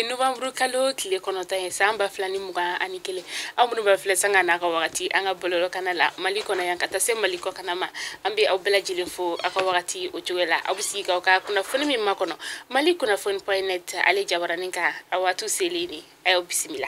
November kalo tile kɔnɔntɔn ye san 2021 aw minnu bɛ filɛ sanga n'a ka wagati an ka bɔlɔlɔ kana la Mali kɔnɔ yan ka taa se Mali kɔ kana ma an bɛ aw bɛɛ lajɛlen fo aw ka wagati o cogo la aw bɛ sigi k'aw ka kunnafoni min ma kɔnɔ Mali kunnafoni.net ale jabaranin ka a waatu selen ni ayo bisimila.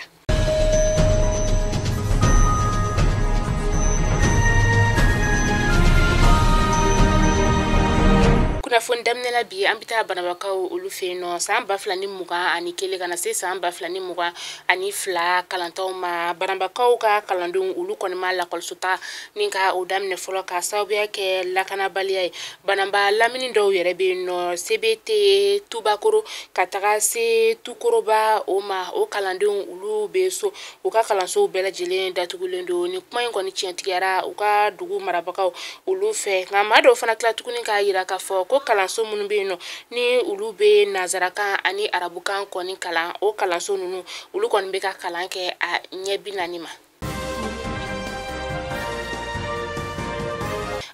Kunnafoni daminɛla bi an bɛ taa banabakaw olu fɛ yen nɔ san 2021 kana se san 2022 kalantaw ma banabakaw ka kalandenw olu kɔni ma lakɔliso ta ni ka o daminɛ fɔlɔ ka sababuya kɛ lakanabaliya ye banaba lamini dɔw yɛrɛ bɛ yen nɔ CBT Tubakoro ka taga se Tukoroba o ma o kalandenw olu bɛ so u ka kalansow bɛɛ lajɛlen datugulen don ni kuma in kɔni tiɲɛtigɛra u ka dugu marabagaw olu fɛ nka maa dɔw fana tila tuguni k'a yira k'a fɔ ko kalanso minnu bɛ yen nɔ ni olu bɛ nazarakan ani arabukan kɔni kalan o kalanso ninnu olu kɔni bɛ ka kalan kɛ a ɲɛ 40 ma.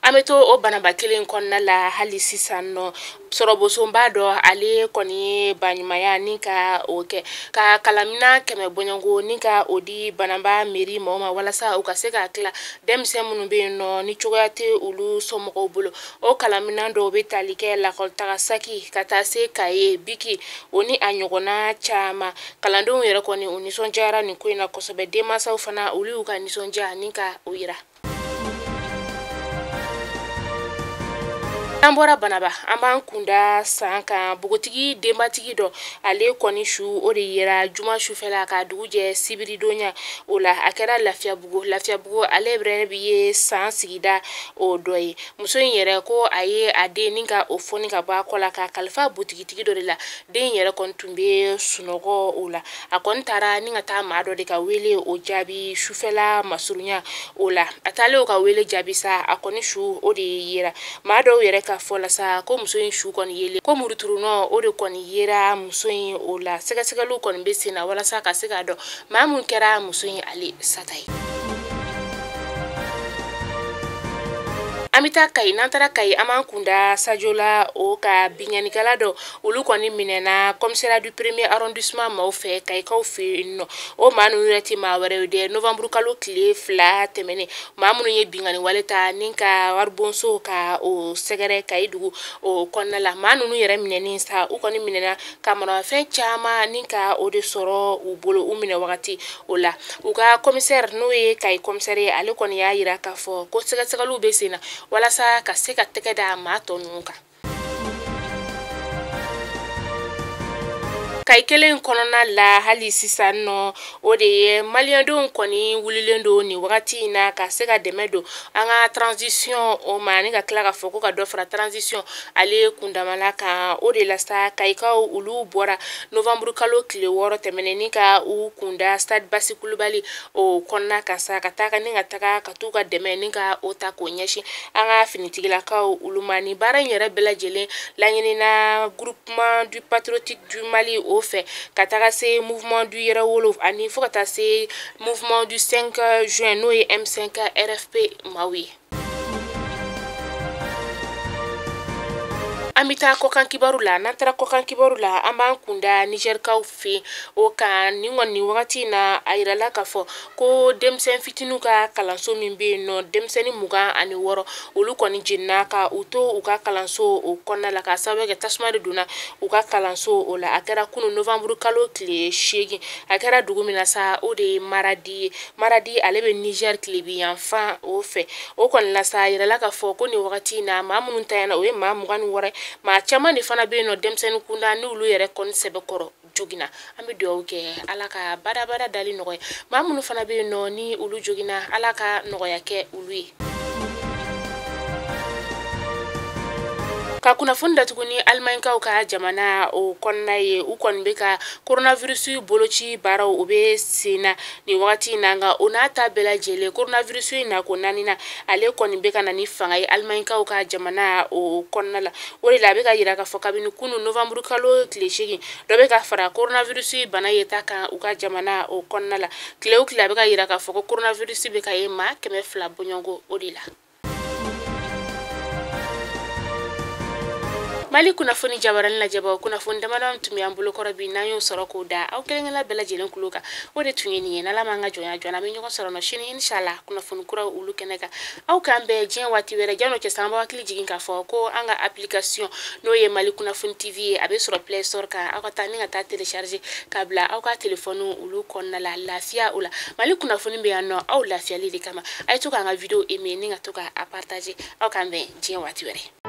An bɛ to o banaba kelen kɔnɔna la hali sisan nɔ sɔrɔbosonba dɔ ale kɔni baɲumaya ni ka o kɛ ka kalamina 100 bɔɲɔngo ni ka o di banaba mairie mɔgɔw ma walasa u ka se ka tila denmisɛn minnu bɛ yen nɔ ni cogoya tɛ olu somɔgɔw bolo o kalamina dɔw bɛ tali kɛ lakɔlitaga saki ka taa se kaye biki o ni a ɲɔgɔnna caman kalandenw yɛrɛ kɔni u nisɔndiyara nin ko in na kosɛbɛ denmansaw fana olu y'u ka nisɔndiya ni ka o yira. An bɔra banaba an b'an kunda san kan bogotigi denbatigi dɔ ale kɔni su o de yera juma sufɛla ka dugu jɛ sibiridonya o la a kɛra lafiyabugu ale yɛrɛ bi ye san sigida o dɔ ye muso in yɛrɛ ko a ye a den ni ka o fɔni ka bɔ a kɔ la ka kalifa butigitigi dɔ de la den yɛrɛ kɔni tun bɛ sunɔgɔ o la a kɔni taara ni ka taa maa dɔ de ka wele o jaabi sufɛla masurunya o la a taalen o ka wele jaabi sa a kɔni su o de yera maa dɔw yɛrɛ ka fɔla sa ko muso in su kɔni yele ko muruturunɔ o de kɔni yera muso in o la sɛgɛsɛgɛliw kɔni bɛ sen na walasa ka se ka dɔn maa mun kɛra muso in ale sata ye. An bɛ taa Kayi n'an taara Kayi an b'an kunda Sajola o ka bingannikɛla dɔ olu kɔni minɛna commissariat du premier arrondissement maaw fɛ Kayikaw fɛ yen nɔ o maa ninnu yɛrɛ tɛ maa wɛrɛ ye dɛ Novembre kalo tile 2 tɛmɛnen maa minnu ye binganni wale ta ni ka waribonso ka o sɛgɛrɛ Kayi dugu o kɔnɔna la maa ninnu yɛrɛ minɛni sa u kɔni minɛna ka manafɛn caman ni ka o de sɔrɔ u bolo u minɛ wagati o la u ka commissaire n'o ye Kayi commissaire ye ale kɔni y'a yira k'a fɔ ko sɛgɛsɛgɛliw bɛ sen na walasa ka se ka tɛgɛ da maa tɔ ninnu kan. Kayi kelen kɔnɔna la hali sisan nɔ o de ye maliyɛndenw kɔni wulilen don nin wagati in na ka se ka dɛmɛ don an ka transition o ma ni ka tila ka fɔ ko ka dɔ fara transition ale kundamala kan o de la sa Kayikaw olu bɔra Novembre kalo tile 6 tɛmɛnen ni ka u kunda Stade Basi Kulubali o kɔnɔna kan sa ka taga ni ka taga ka t'u ka dɛmɛ ni ka o ta k'o ɲɛsin an ka finitigilakaw olu ma ni baara in yɛrɛ bɛɛ lajɛlen laɲinina groupement du patriotique du Mali o fɛ ka taga se mouvement du yɛrɛwolo ani fo ka taa se mouvement du 5 juin n'o ye M5 RFP maaw ye. An bɛ taa kɔkan kibaru la n'an taara kɔkan kibaru la an b'an kunda Nigerkaw fɛ o kan ni kɔni wagati in na a yirala k'a fɔ ko denmisɛn fitininw ka kalanso min bɛ yen nɔ denmisɛnnin 26 olu kɔni jenina ka u to u ka kalanso o kɔnɔna la ka sababu kɛ tasuma de donna u ka kalanso o la a kɛra kunun Novembre kalo tile 8 a kɛra dugu min na sa o de ye Maradi ale bɛ Niger tilebi yanfan o fɛ o kɔni la sa a yirala k'a fɔ ko nin wagati in na maa minnu ta yana o ye maa 26 maa caman de fana bɛ yen nɔ denmisɛnnin kunda ni olu yɛrɛ kɔni sɛbɛkɔrɔ jogina an bɛ dugawu kɛ ala ka badabada dali nɔgɔya maa minnu fana bɛ yen nɔ ni olu jogina ala ka nɔgɔya kɛ olu ye. Ka kunnafoni datuguni Alimankaw ka jamana o kɔnɔna ye u kɔni bɛ ka coronavirus boloci baaraw o bɛ sen na nin wagati in na nka o n'a ta bɛɛ lajɛlen coronavirus in na ko 4nan ale kɔni bɛ ka na ni fanga ye Alimankaw ka jamana o kɔnɔna la o de la a bɛ ka yira k'a fɔ kabini kunun Novembre kalo tile 8 dɔ bɛ ka fara coronavirus bana yeta kan u ka jamana o kɔnɔna la tile o tile a bɛ ka yira k'a fɔ ko coronavirus bɛ ka ye maa 200 bɔɲɔngo o de la. mali kunnafoni jabaran la jaba kunnafoni damadɔ tun bɛ an bolo kɔrɔ bi n'an y'o sɔrɔ k'o da aw kelen-kelen bɛɛ lajɛlen kulo kan o de tun ye nin ye n'ala m'an ka jɔnya jɔn an bɛ ɲɔgɔn sɔrɔ nɔ sini inshallah kunnafoni kura olu kɛnɛ kan aw k'an bɛɛ diɲɛ waati wɛrɛ jan'o cɛ san an b'aw hakili jigin k'a fɔ ko an ka application n'o ye mali kunnafoni tv ye a bɛ sɔrɔ play store kan aw ka taa ni ka taa télécharger k'a bila aw ka téléphone olu kɔnɔna la lafiya o la mali kunnafoni bɛ yan nɔ aw lafiyali de kama a ye to k'an ka video aimer ni ka to k'a partager aw k'an bɛn diɲɛ waati wɛrɛ